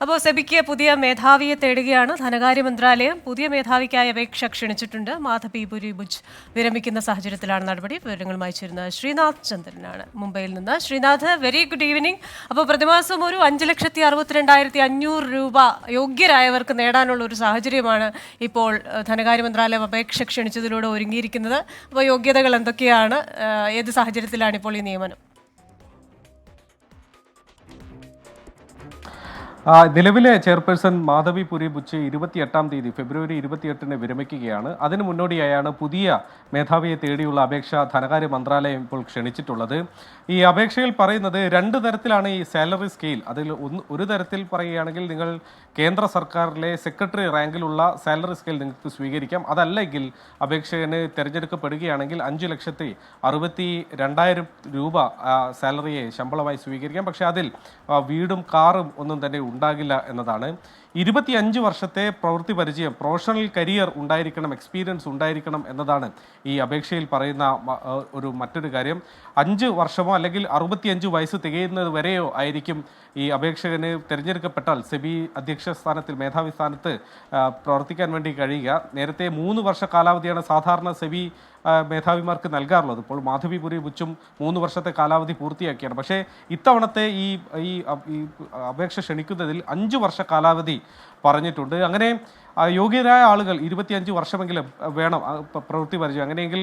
അപ്പോൾ സെബിക്ക് പുതിയ മേധാവിയെ തേടുകയാണ് ധനകാര്യ മന്ത്രാലയം. പുതിയ മേധാവിക്കായി അപേക്ഷ ക്ഷണിച്ചിട്ടുണ്ട്. മാധവി പുരി ബുച്ച് വിരമിക്കുന്ന സാഹചര്യത്തിലാണ് നടപടി. വിവരങ്ങളുമായി ചേരുന്ന ശ്രീനാഥ് ചന്ദ്രനാണ് മുംബൈയിൽ നിന്ന്. Sreenath, very good evening. അപ്പോൾ പ്രതിമാസം ഒരു 5,62,500 രൂപ യോഗ്യരായവർക്ക് നേടാനുള്ള ഒരു സാഹചര്യമാണ് ഇപ്പോൾ ധനകാര്യ മന്ത്രാലയം അപേക്ഷ ക്ഷണിച്ചതിലൂടെ ഒരുങ്ങിയിരിക്കുന്നത്. അപ്പോൾ യോഗ്യതകൾ എന്തൊക്കെയാണ്? ഏത് സാഹചര്യത്തിലാണ് ഇപ്പോൾ ഈ നിയമനം? നിലവിലെ ചെയർപേഴ്സൺ മാധവി പുരി ബുച്ച് 28-ാം തീയതി ഫെബ്രുവരി 28-ന് വിരമിക്കുകയാണ്. അതിനു മുന്നോടിയായാണ് പുതിയ മേധാവിയെ തേടിയുള്ള അപേക്ഷ ധനകാര്യ മന്ത്രാലയം ഇപ്പോൾ ക്ഷണിച്ചിട്ടുള്ളത്. ഈ അപേക്ഷയിൽ പറയുന്നത് രണ്ട് തരത്തിലാണ് ഈ സാലറി സ്കെയിൽ. അതിൽ ഒരു തരത്തിൽ പറയുകയാണെങ്കിൽ നിങ്ങൾ കേന്ദ്ര സർക്കാരിലെ സെക്രട്ടറി റാങ്കിലുള്ള സാലറി സ്കെയിൽ നിങ്ങൾക്ക് സ്വീകരിക്കാം. അതല്ലെങ്കിൽ അപേക്ഷകന് തിരഞ്ഞെടുക്കപ്പെടുകയാണെങ്കിൽ 5,62,200 രൂപ സാലറിയെ ശമ്പളമായി സ്വീകരിക്കാം. പക്ഷേ അതിൽ വീടും കാറും ഒന്നും തന്നെ ഉണ്ടാകില്ല എന്നതാണ്. 25 വർഷത്തെ പ്രവൃത്തി പരിചയം, പ്രൊഫഷണൽ കരിയർ ഉണ്ടായിരിക്കണം, എക്സ്പീരിയൻസ് ഉണ്ടായിരിക്കണം എന്നതാണ് ഈ അപേക്ഷയിൽ പറയുന്ന മറ്റൊരു കാര്യം. 5 വർഷമോ അല്ലെങ്കിൽ 65 വയസ്സ് തികയുന്നത് വരെയോ ആയിരിക്കും ഈ അപേക്ഷകന് തിരഞ്ഞെടുക്കപ്പെട്ടാൽ സെബി അധ്യക്ഷ സ്ഥാനത്തിൽ, മേധാവി സ്ഥാനത്ത് പ്രവർത്തിക്കാൻ വേണ്ടി കഴിയുക. നേരത്തെ 3 വർഷ കാലാവധിയാണ് സാധാരണ സെബി മേധാവിമാർക്ക് നൽകാറുള്ളത്. ഇപ്പോൾ മാധവി പുരി ബുച്ചും 3 വർഷത്തെ കാലാവധി പൂർത്തിയാക്കിയാണ്. പക്ഷേ ഇത്തവണത്തെ ഈ അപേക്ഷ ക്ഷണിക്കുന്നതിൽ 5 വർഷ കാലാവധി പറഞ്ഞിട്ടുണ്ട്. അങ്ങനെ യോഗ്യരായ ആളുകൾ 25 വർഷമെങ്കിലും വേണം പ്രവൃത്തി പരിചയം. അങ്ങനെയെങ്കിൽ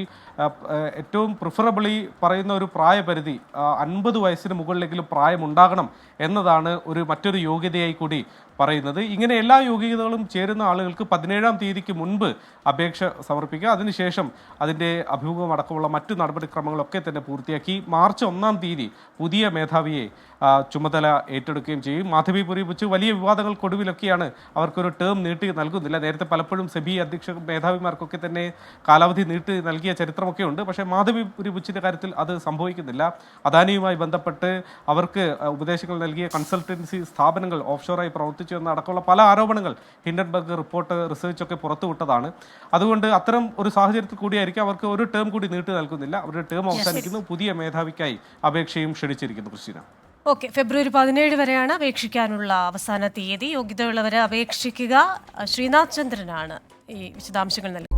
ഏറ്റവും പ്രിഫറബിളി പറയുന്ന ഒരു പ്രായപരിധി 50 വയസ്സിന് മുകളിലെങ്കിലും പ്രായമുണ്ടാകണം എന്നതാണ് മറ്റൊരു യോഗ്യതയായി കൂടി പറയുന്നത്. ഇങ്ങനെ എല്ലാ യോഗ്യതകളും ചേരുന്ന ആളുകൾക്ക് 17-ാം തീയതിക്ക് മുൻപ് അപേക്ഷ സമർപ്പിക്കുക. അതിനുശേഷം അതിൻ്റെ അഭിമുഖം അടക്കമുള്ള മറ്റു നടപടിക്രമങ്ങളൊക്കെ തന്നെ പൂർത്തിയാക്കി മാർച്ച് 1-ാം തീയതി പുതിയ മേധാവിയെ ചുമതല ഏറ്റെടുക്കുകയും ചെയ്യും. മാധവി പുരി ബുച്ച് വലിയ വിവാദങ്ങൾക്കൊടുവിലൊക്കെയാണ് അവർക്കൊരു ടേം നീട്ടി നൽകുന്നില്ല. നേരത്തെ പലപ്പോഴും സെബി അധ്യക്ഷ മേധാവിമാർക്കൊക്കെ തന്നെ കാലാവധി നീട്ടി നൽകിയ ചരിത്രമൊക്കെ ഉണ്ട്. പക്ഷേ മാധവി പുരി ബുച്ചിൻ്റെ കാര്യത്തിൽ അത് സംഭവിക്കുന്നില്ല. അദാനിയുമായി ബന്ധപ്പെട്ട് അവർക്ക് ഉപദേശങ്ങൾ നൽകിയ കൺസൾട്ടൻസി സ്ഥാപനങ്ങൾ ഓഫ്ഷോറായി പ്രവർത്തിച്ചു എന്നടക്കമുള്ള പല ആരോപണങ്ങൾ ഹിൻഡൻബർഗ് റിപ്പോർട്ട് റിസർച്ചൊക്കെ പുറത്തുവിട്ടതാണ്. അതുകൊണ്ട് അത്തരം ഒരു സാഹചര്യത്തിൽ കൂടിയായിരിക്കും അവർക്ക് ഒരു ടേം കൂടി നീട്ടി നൽകുന്നില്ല. അവരുടെ ടേം അവസാനിക്കുന്നു. പുതിയ മേധാവിക്കായി അപേക്ഷയും ക്ഷണിച്ചിരിക്കുന്നു. ക്രിസ്റ്റീന, ഓക്കെ, ഫെബ്രുവരി 17 വരെയാണ് അപേക്ഷിക്കാനുള്ള അവസാന തീയതി. യോഗ്യതയുള്ളവരെ അപേക്ഷിക്കുക. ശ്രീനാഥ് ചന്ദ്രനാണ് ഈ വിശദാംശങ്ങൾ നൽകുന്നത്.